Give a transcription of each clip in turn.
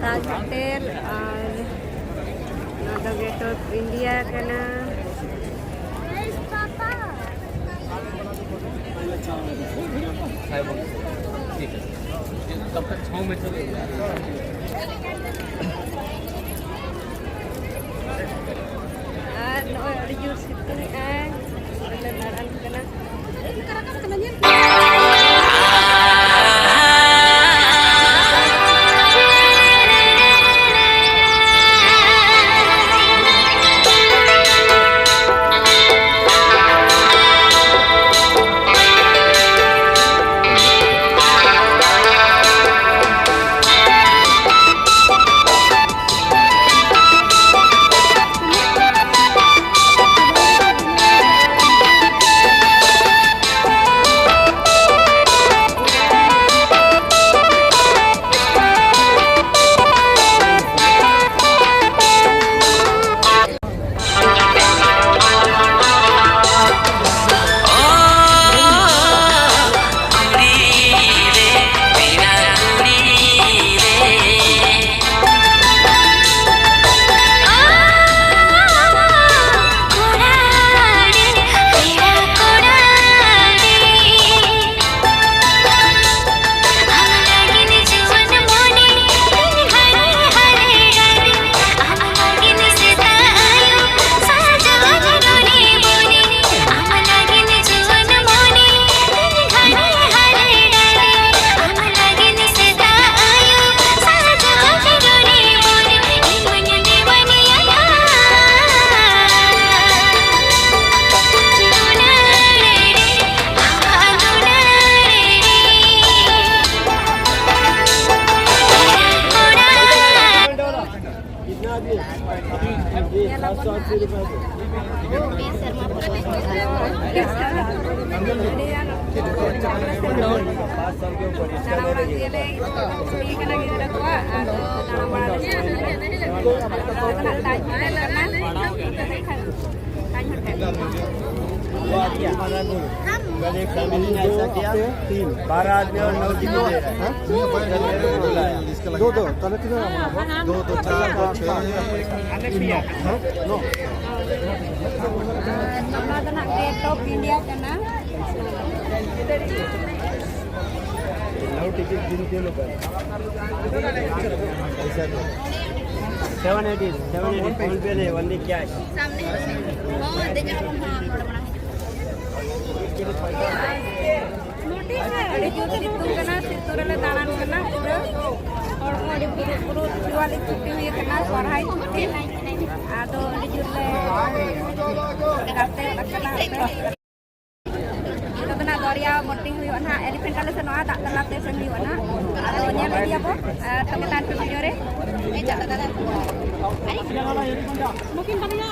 ताज hotel और नोडो gate of India कना तब तक 6 में चले jujur situ lebaran kena बारह आदमी और 9 जी दो दो तले दो दो चार गेट ऑफ इंडिया कना टिकट गिनते लोग 780 फोन पे नहीं only cash ada juga itu kena situ rela dalan kena udah orang mau diburu jual itu kini kena suara itu ada di jule kata kena itu kena Doria boating liu na elephant kali seno ada telat tesan liu na ada nya lagi apa teman video re mungkin tadinya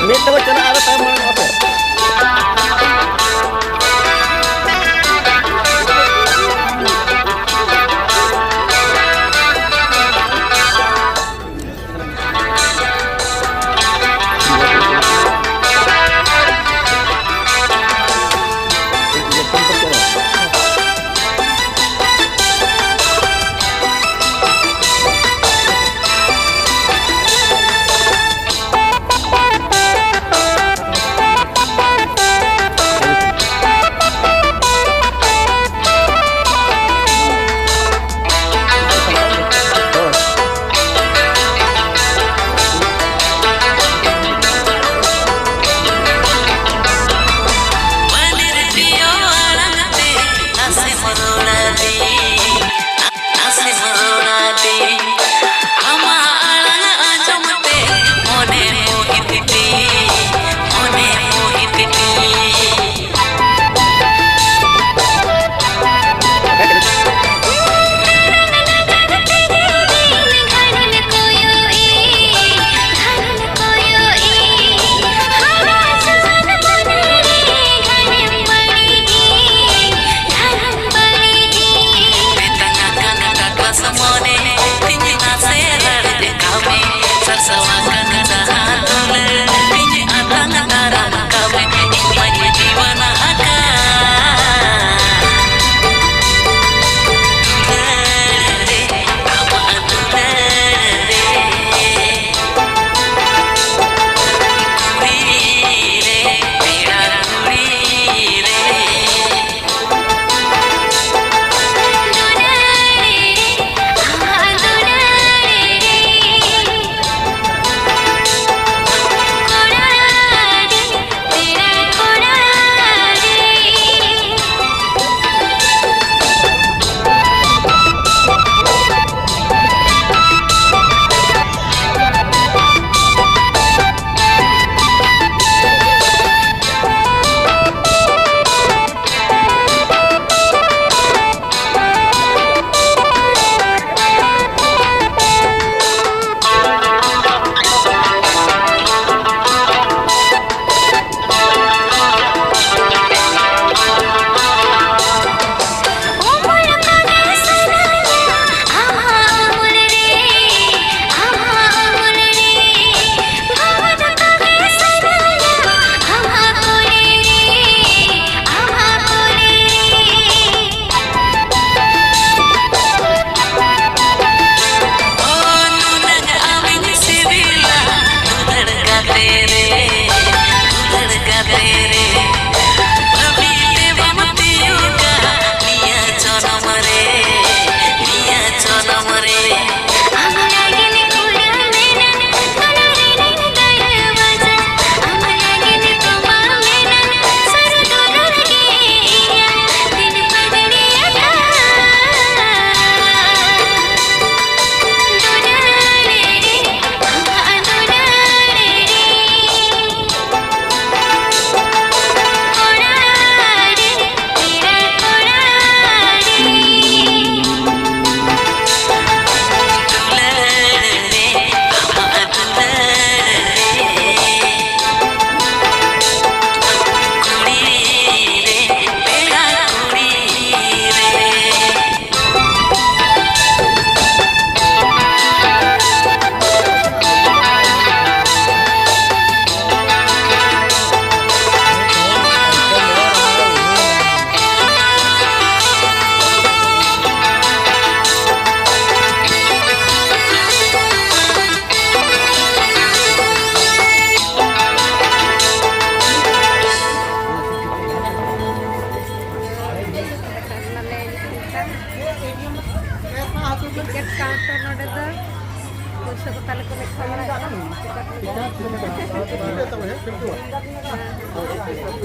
Ini tuh cara ada taman apa?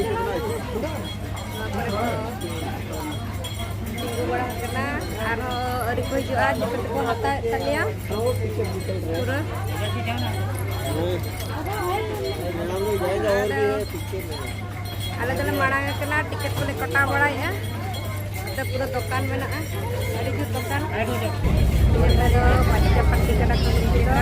tinggu bawah kena aro ari ko jual di ko hata talia pura ala dalam marang kena tiket boleh kota bawah ya ada pura dukaan mana ada juga dukaan ada pasti kada kita